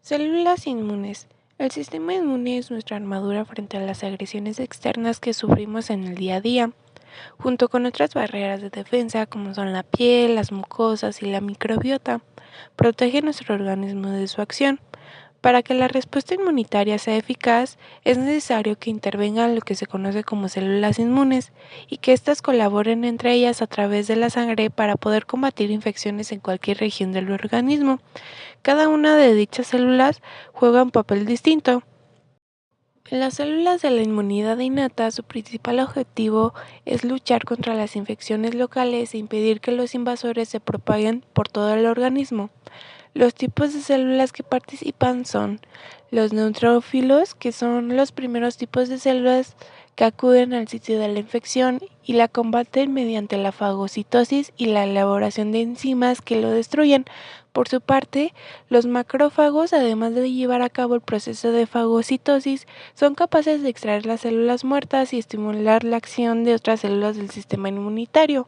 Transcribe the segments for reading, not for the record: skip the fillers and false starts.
Células inmunes. El sistema inmune es nuestra armadura frente a las agresiones externas que sufrimos en el día a día, junto con otras barreras de defensa como son la piel, las mucosas y la microbiota. Protege nuestro organismo de su acción. Para que la respuesta inmunitaria sea eficaz, es necesario que intervengan lo que se conoce como células inmunes y que éstas colaboren entre ellas a través de la sangre para poder combatir infecciones en cualquier región del organismo. Cada una de dichas células juega un papel distinto. En las células de la inmunidad innata, su principal objetivo es luchar contra las infecciones locales e impedir que los invasores se propaguen por todo el organismo. Los tipos de células que participan son los neutrófilos, que son los primeros tipos de células que acuden al sitio de la infección y la combaten mediante la fagocitosis y la elaboración de enzimas que lo destruyen. Por su parte, los macrófagos, además de llevar a cabo el proceso de fagocitosis, son capaces de extraer las células muertas y estimular la acción de otras células del sistema inmunitario.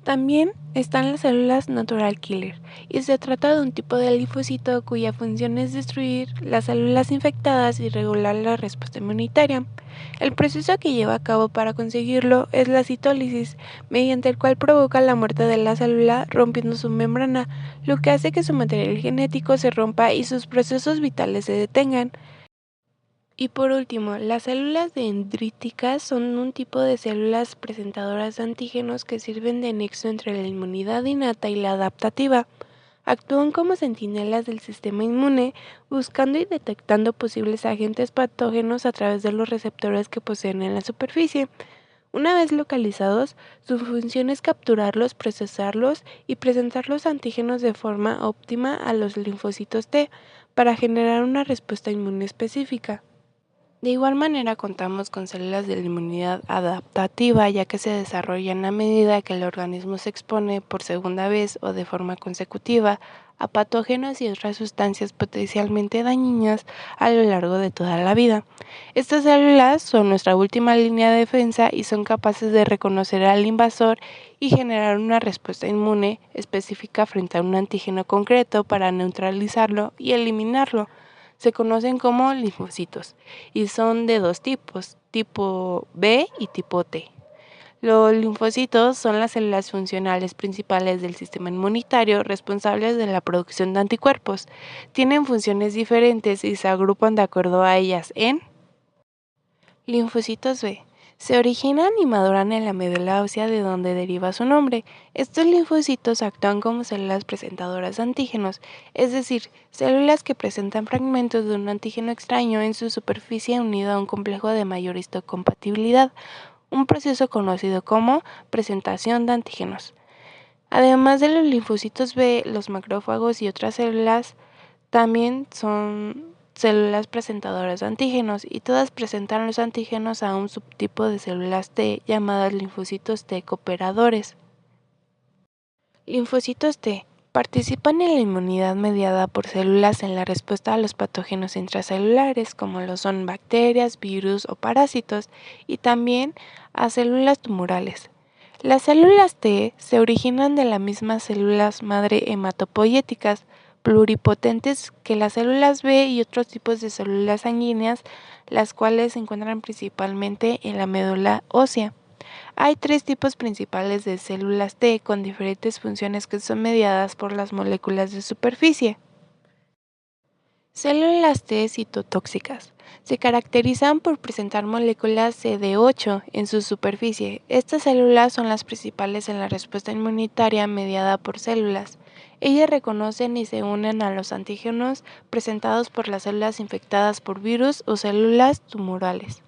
También están las células natural killer, y se trata de un tipo de linfocito cuya función es destruir las células infectadas y regular la respuesta inmunitaria. El proceso que lleva a cabo para conseguirlo es la citólisis, mediante el cual provoca la muerte de la célula rompiendo su membrana, lo que hace que su material genético se rompa y sus procesos vitales se detengan. Y por último, las células dendríticas son un tipo de células presentadoras de antígenos que sirven de nexo entre la inmunidad innata y la adaptativa. Actúan como centinelas del sistema inmune, buscando y detectando posibles agentes patógenos a través de los receptores que poseen en la superficie. Una vez localizados, su función es capturarlos, procesarlos y presentar los antígenos de forma óptima a los linfocitos T para generar una respuesta inmune específica. De igual manera contamos con células de la inmunidad adaptativa, ya que se desarrollan a medida que el organismo se expone por segunda vez o de forma consecutiva a patógenos y otras sustancias potencialmente dañinas a lo largo de toda la vida. Estas células son nuestra última línea de defensa y son capaces de reconocer al invasor y generar una respuesta inmune específica frente a un antígeno concreto para neutralizarlo y eliminarlo. Se conocen como linfocitos y son de dos tipos, tipo B y tipo T. Los linfocitos son las células funcionales principales del sistema inmunitario responsables de la producción de anticuerpos. Tienen funciones diferentes y se agrupan de acuerdo a ellas en linfocitos B. Se originan y maduran en la médula ósea, de donde deriva su nombre. Estos linfocitos actúan como células presentadoras de antígenos, es decir, células que presentan fragmentos de un antígeno extraño en su superficie unido a un complejo de mayor histocompatibilidad, un proceso conocido como presentación de antígenos. Además de los linfocitos B, los macrófagos y otras células también son células presentadoras de antígenos, y todas presentan los antígenos a un subtipo de células T llamadas linfocitos T cooperadores. Linfocitos T participan en la inmunidad mediada por células en la respuesta a los patógenos intracelulares, como lo son bacterias, virus o parásitos, y también a células tumorales. Las células T se originan de las mismas células madre hematopoyéticas pluripotentes que las células B y otros tipos de células sanguíneas, las cuales se encuentran principalmente en la médula ósea. Hay tres tipos principales de células T con diferentes funciones que son mediadas por las moléculas de superficie. Células T citotóxicas. Se caracterizan por presentar moléculas CD8 en su superficie. Estas células son las principales en la respuesta inmunitaria mediada por células. Ellas reconocen y se unen a los antígenos presentados por las células infectadas por virus o células tumorales.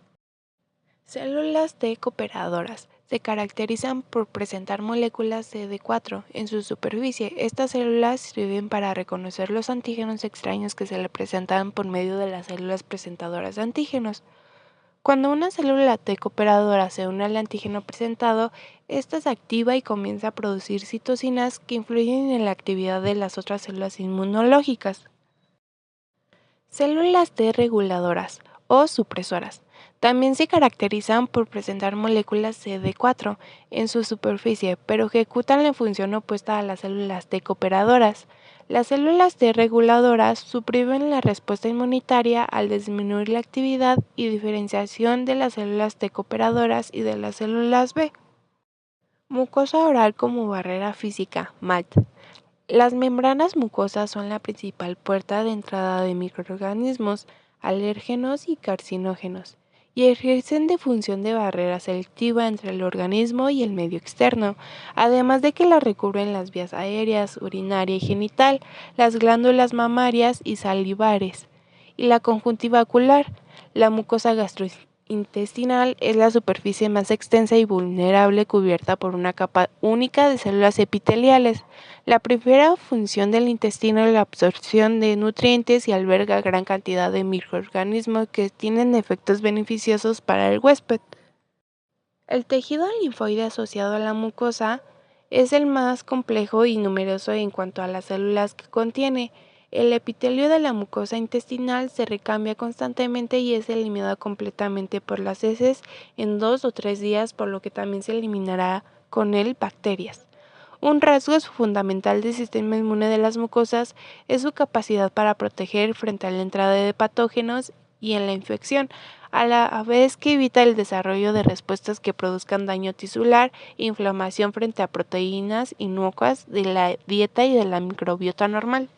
Células T cooperadoras. Se caracterizan por presentar moléculas CD4 en su superficie. Estas células sirven para reconocer los antígenos extraños que se le presentan por medio de las células presentadoras de antígenos. Cuando una célula T cooperadora se une al antígeno presentado, ésta se activa y comienza a producir citocinas que influyen en la actividad de las otras células inmunológicas. Células T reguladoras o supresoras. También se caracterizan por presentar moléculas CD4 en su superficie, pero ejecutan la función opuesta a las células T cooperadoras. Las células T reguladoras suprimen la respuesta inmunitaria al disminuir la actividad y diferenciación de las células T cooperadoras y de las células B. Mucosa oral como barrera física, MALT. Las membranas mucosas son la principal puerta de entrada de microorganismos, alérgenos y carcinógenos, y ejercen de función de barrera selectiva entre el organismo y el medio externo, además de que la recubren las vías aéreas, urinaria y genital, las glándulas mamarias y salivares, y la conjuntiva ocular. La mucosa gastrointestinal es la superficie más extensa y vulnerable cubierta por una capa única de células epiteliales. La primera función del intestino es la absorción de nutrientes y alberga gran cantidad de microorganismos que tienen efectos beneficiosos para el huésped. El tejido linfoide asociado a la mucosa es el más complejo y numeroso en cuanto a las células que contiene. El epitelio de la mucosa intestinal se recambia constantemente y es eliminado completamente por las heces en 2 o 3 días, por lo que también se eliminará con él bacterias. Un rasgo fundamental del sistema inmune de las mucosas es su capacidad para proteger frente a la entrada de patógenos y en la infección, a la vez que evita el desarrollo de respuestas que produzcan daño tisular e inflamación frente a proteínas inocuas de la dieta y de la microbiota normal.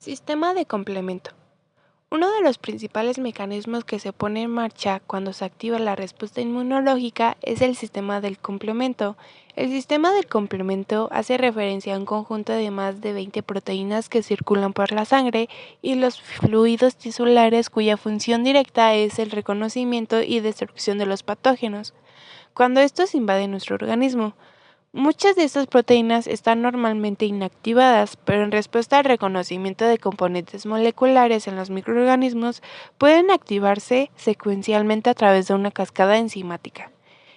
Sistema de complemento. Uno de los principales mecanismos que se pone en marcha cuando se activa la respuesta inmunológica es el sistema del complemento. El sistema del complemento hace referencia a un conjunto de más de 20 proteínas que circulan por la sangre y los fluidos tisulares cuya función directa es el reconocimiento y destrucción de los patógenos cuando estos invaden nuestro organismo. Muchas de estas proteínas están normalmente inactivadas, pero en respuesta al reconocimiento de componentes moleculares en los microorganismos, pueden activarse secuencialmente a través de una cascada enzimática.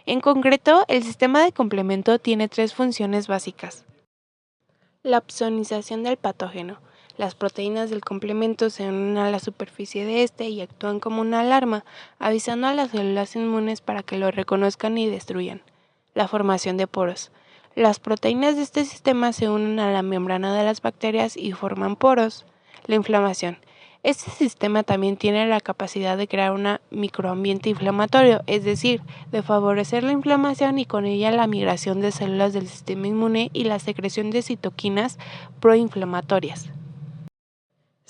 En concreto, el sistema de complemento tiene tres funciones básicas. La opsonización del patógeno. Las proteínas del complemento se unen a la superficie de este y actúan como una alarma, avisando a las células inmunes para que lo reconozcan y destruyan. La formación de poros. Las proteínas de este sistema se unen a la membrana de las bacterias y forman poros. La inflamación. Este sistema también tiene la capacidad de crear un microambiente inflamatorio, es decir, de favorecer la inflamación y con ella la migración de células del sistema inmune y la secreción de citoquinas proinflamatorias.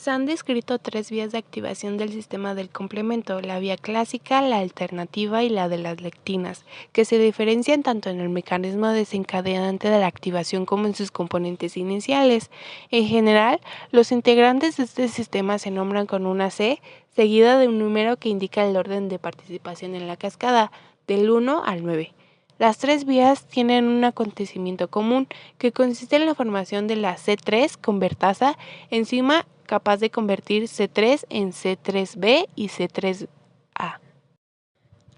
Se han descrito tres vías de activación del sistema del complemento, la vía clásica, la alternativa y la de las lectinas, que se diferencian tanto en el mecanismo desencadenante de la activación como en sus componentes iniciales. En general, los integrantes de este sistema se nombran con una C, seguida de un número que indica el orden de participación en la cascada, del 1 al 9. Las tres vías tienen un acontecimiento común, que consiste en la formación de la C3 convertasa, enzima capaz de convertir C3 en C3b y C3a.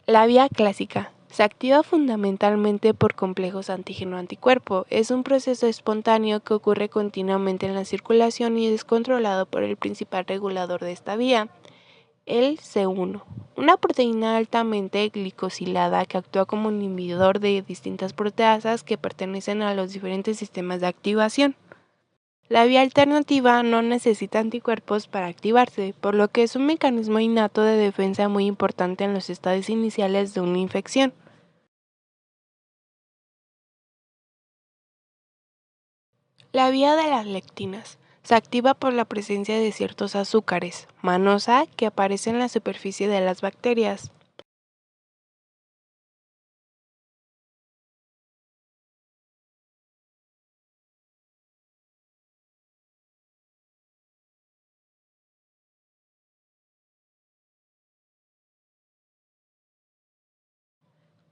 La vía clásica se activa fundamentalmente por complejos antígeno-anticuerpo. Es un proceso espontáneo que ocurre continuamente en la circulación y es controlado por el principal regulador de esta vía, el C1, una proteína altamente glicosilada que actúa como un inhibidor de distintas proteasas que pertenecen a los diferentes sistemas de activación. La vía alternativa no necesita anticuerpos para activarse, por lo que es un mecanismo innato de defensa muy importante en los estadios iniciales de una infección. La vía de las lectinas se activa por la presencia de ciertos azúcares, manosa, que aparecen en la superficie de las bacterias.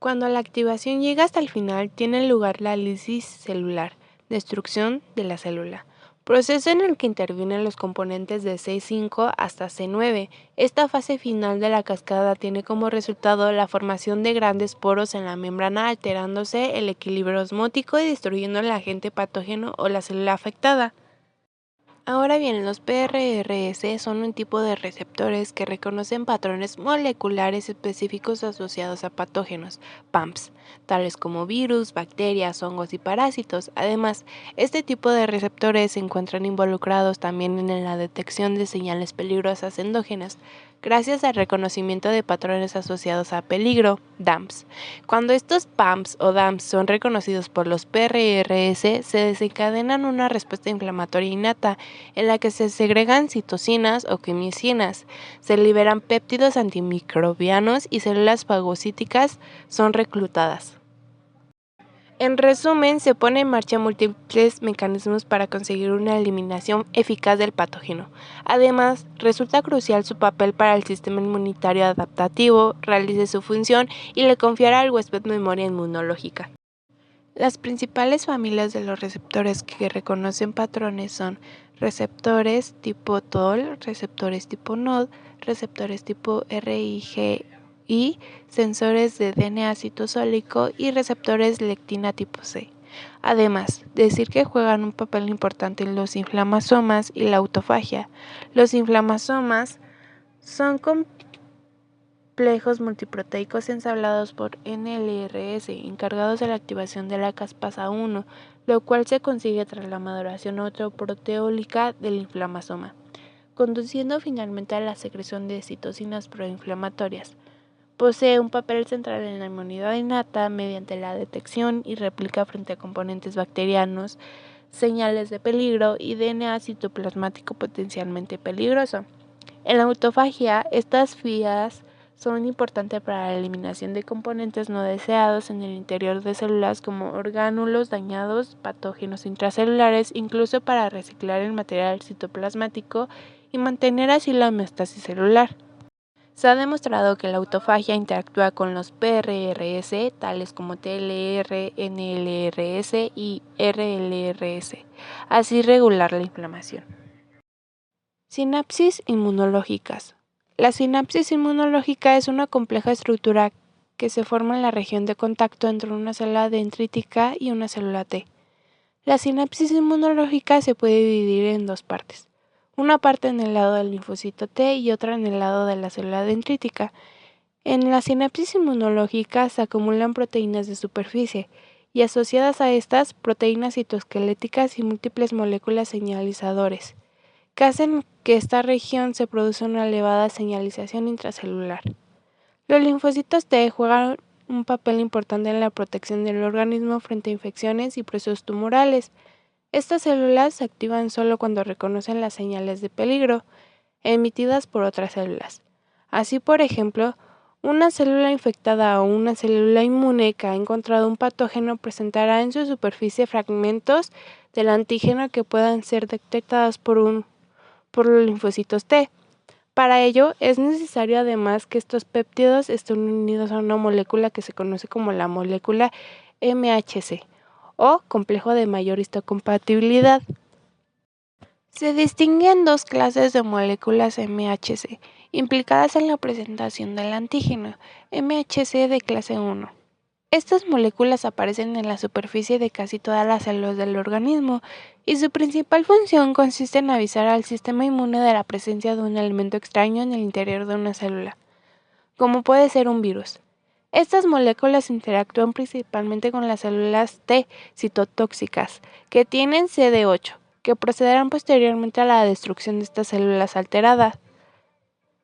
Cuando la activación llega hasta el final, tiene lugar la lisis celular, destrucción de la célula, proceso en el que intervienen los componentes de C5 hasta C9. Esta fase final de la cascada tiene como resultado la formación de grandes poros en la membrana, alterándose el equilibrio osmótico y destruyendo el agente patógeno o la célula afectada. Ahora bien, los PRRS son un tipo de receptores que reconocen patrones moleculares específicos asociados a patógenos, PAMPs, tales como virus, bacterias, hongos y parásitos. Además, este tipo de receptores se encuentran involucrados también en la detección de señales peligrosas endógenas, gracias al reconocimiento de patrones asociados a peligro, DAMPs. Cuando estos PAMPs o DAMPs son reconocidos por los PRRS, se desencadenan una respuesta inflamatoria innata en la que se segregan citocinas o quimicinas, se liberan péptidos antimicrobianos y células fagocíticas son reclutadas. En resumen, se pone en marcha múltiples mecanismos para conseguir una eliminación eficaz del patógeno. Además, resulta crucial su papel para el sistema inmunitario adaptativo, realice su función y le confiera al huésped memoria inmunológica. Las principales familias de los receptores que reconocen patrones son receptores tipo TOL, receptores tipo NOD, receptores tipo RIGI, sensores de DNA citosólico y receptores lectina tipo C. Además, decir que juegan un papel importante en los inflamasomas y la autofagia. Los inflamasomas son complejos multiproteicos ensamblados por NLRS, encargados de la activación de la caspasa 1, lo cual se consigue tras la maduración autoproteólica del inflamasoma, conduciendo finalmente a la secreción de citocinas proinflamatorias. Posee un papel central en la inmunidad innata mediante la detección y réplica frente a componentes bacterianos, señales de peligro y DNA citoplasmático potencialmente peligroso. En la autofagia, estas vías son importantes para la eliminación de componentes no deseados en el interior de células como orgánulos dañados, patógenos intracelulares, incluso para reciclar el material citoplasmático y mantener así la homeostasis celular. Se ha demostrado que la autofagia interactúa con los PRRS, tales como TLR, NLRS y RLRS, así regular la inflamación. Sinapsis inmunológicas. La sinapsis inmunológica es una compleja estructura que se forma en la región de contacto entre una célula dendrítica y una célula T. La sinapsis inmunológica se puede dividir en dos partes, una parte en el lado del linfocito T y otra en el lado de la célula dendrítica. En la sinapsis inmunológica se acumulan proteínas de superficie y asociadas a estas proteínas citoesqueléticas y múltiples moléculas señalizadores que hacen que esta región se produzca una elevada señalización intracelular. Los linfocitos T juegan un papel importante en la protección del organismo frente a infecciones y procesos tumorales. Estas células se activan solo cuando reconocen las señales de peligro emitidas por otras células. Así, por ejemplo, una célula infectada o una célula inmune que ha encontrado un patógeno presentará en su superficie fragmentos del antígeno que puedan ser detectados por los linfocitos T. Para ello, es necesario además que estos péptidos estén unidos a una molécula que se conoce como la molécula MHC, o complejo de mayor histocompatibilidad. Se distinguen dos clases de moléculas MHC, implicadas en la presentación del antígeno, MHC de clase 1. Estas moléculas aparecen en la superficie de casi todas las células del organismo y su principal función consiste en avisar al sistema inmune de la presencia de un elemento extraño en el interior de una célula, como puede ser un virus. Estas moléculas interactúan principalmente con las células T citotóxicas, que tienen CD8, que procederán posteriormente a la destrucción de estas células alteradas.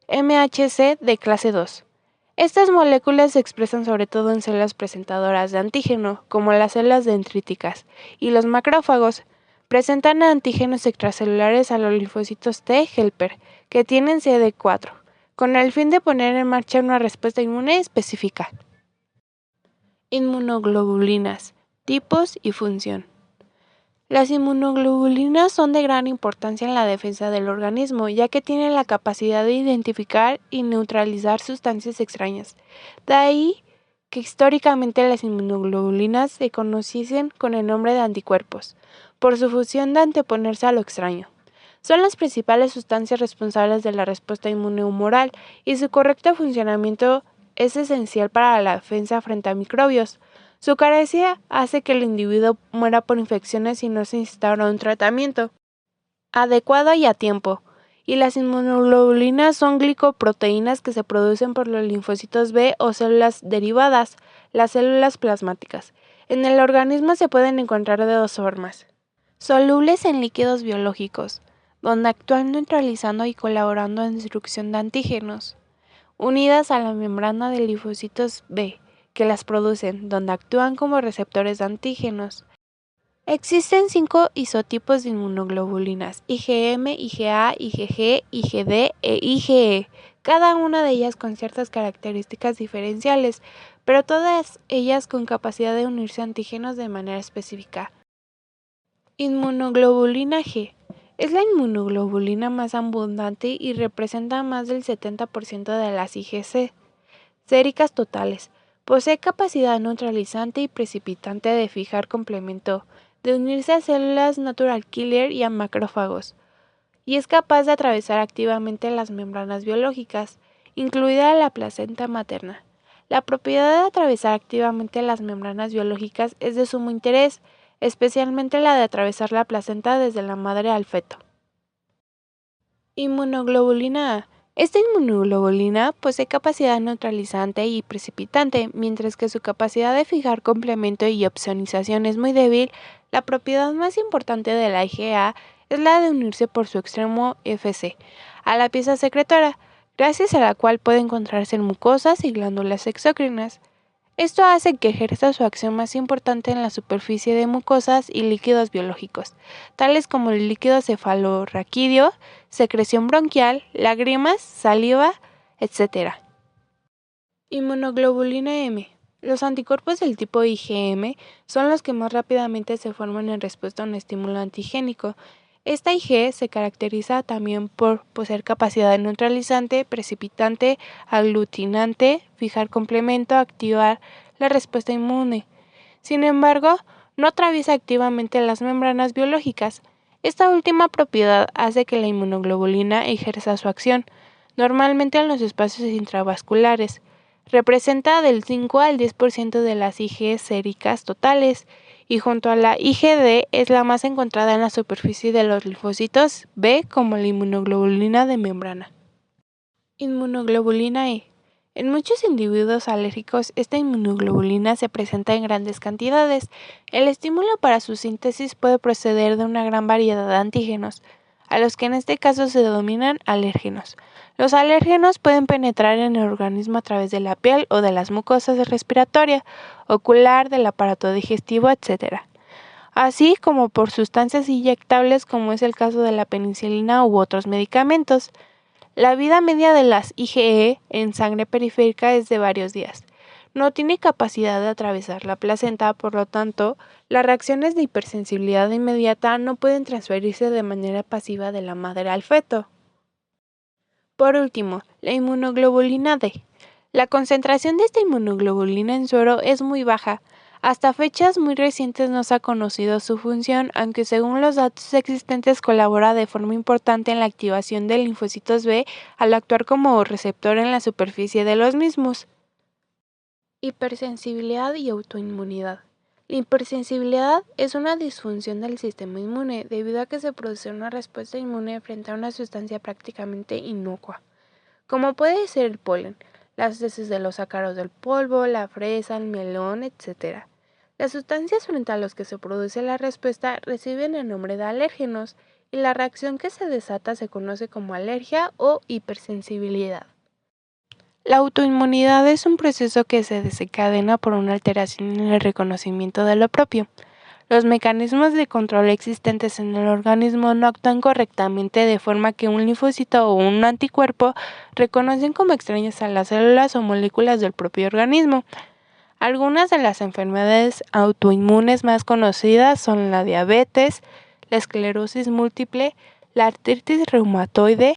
MHC de clase 2. Estas moléculas se expresan sobre todo en células presentadoras de antígeno, como las células dendríticas, y los macrófagos. Presentan antígenos extracelulares a los linfocitos T helper, que tienen CD4, con el fin de poner en marcha una respuesta inmune específica. Inmunoglobulinas, tipos y función. Las inmunoglobulinas son de gran importancia en la defensa del organismo, ya que tienen la capacidad de identificar y neutralizar sustancias extrañas. De ahí que históricamente las inmunoglobulinas se conociesen con el nombre de anticuerpos, por su función de anteponerse a lo extraño. Son las principales sustancias responsables de la respuesta inmune humoral y su correcto funcionamiento es esencial para la defensa frente a microbios. Su carencia hace que el individuo muera por infecciones si no se instaura un tratamiento. adecuado y a tiempo. Y las inmunoglobulinas son glicoproteínas que se producen por los linfocitos B o células derivadas, las células plasmáticas. En el organismo se pueden encontrar de dos formas: solubles en líquidos biológicos, donde actúan neutralizando y colaborando en destrucción de antígenos, unidas a la membrana de linfocitos B, que las producen, donde actúan como receptores de antígenos. Existen 5 isotipos de inmunoglobulinas: IgM, IgA, IgG, IgD e IgE, cada una de ellas con ciertas características diferenciales, pero todas ellas con capacidad de unirse a antígenos de manera específica. Inmunoglobulina G. Es la inmunoglobulina más abundante y representa más del 70% de las IgC séricas totales. Posee capacidad neutralizante y precipitante de fijar complemento, de unirse a células natural killer y a macrófagos, y es capaz de atravesar activamente las membranas biológicas, incluida la placenta materna. La propiedad de atravesar activamente las membranas biológicas es de sumo interés, especialmente la de atravesar la placenta desde la madre al feto. Inmunoglobulina A. Esta inmunoglobulina posee capacidad neutralizante y precipitante, mientras que su capacidad de fijar complemento y opsonización es muy débil. La propiedad más importante de la IgA es la de unirse por su extremo Fc a la pieza secretora, gracias a la cual puede encontrarse en mucosas y glándulas exócrinas. Esto hace que ejerza su acción más importante en la superficie de mucosas y líquidos biológicos, tales como el líquido cefalorraquídeo, secreción bronquial, lágrimas, saliva, etc. Inmunoglobulina M. Los anticuerpos del tipo IgM son los que más rápidamente se forman en respuesta a un estímulo antigénico. Esta Ig se caracteriza también por poseer capacidad neutralizante, precipitante, aglutinante, fijar complemento, activar la respuesta inmune. Sin embargo, no atraviesa activamente las membranas biológicas. Esta última propiedad hace que la inmunoglobulina ejerza su acción, normalmente en los espacios intravasculares. Representa del 5 al 10% de las Ig séricas totales, y junto a la IgD es la más encontrada en la superficie de los linfocitos B como la inmunoglobulina de membrana. Inmunoglobulina E. En muchos individuos alérgicos, esta inmunoglobulina se presenta en grandes cantidades. El estímulo para su síntesis puede proceder de una gran variedad de antígenos, a los que en este caso se denominan alérgenos. Los alérgenos pueden penetrar en el organismo a través de la piel o de las mucosas respiratoria, ocular, del aparato digestivo, etc., así como por sustancias inyectables como es el caso de la penicilina u otros medicamentos. La vida media de las IgE en sangre periférica es de varios días. No tiene capacidad de atravesar la placenta, por lo tanto, las reacciones de hipersensibilidad inmediata no pueden transferirse de manera pasiva de la madre al feto. Por último, la inmunoglobulina D. La concentración de esta inmunoglobulina en suero es muy baja. Hasta fechas muy recientes no se ha conocido su función, aunque según los datos existentes colabora de forma importante en la activación de linfocitos B al actuar como receptor en la superficie de los mismos. Hipersensibilidad y autoinmunidad. La hipersensibilidad es una disfunción del sistema inmune debido a que se produce una respuesta inmune frente a una sustancia prácticamente inocua, como puede ser el polen, las heces de los ácaros del polvo, la fresa, el melón, etc. Las sustancias frente a las que se produce la respuesta reciben el nombre de alérgenos y la reacción que se desata se conoce como alergia o hipersensibilidad. La autoinmunidad es un proceso que se desencadena por una alteración en el reconocimiento de lo propio. Los mecanismos de control existentes en el organismo no actúan correctamente, de forma que un linfocito o un anticuerpo reconocen como extrañas a las células o moléculas del propio organismo. Algunas de las enfermedades autoinmunes más conocidas son la diabetes, la esclerosis múltiple, la artritis reumatoide,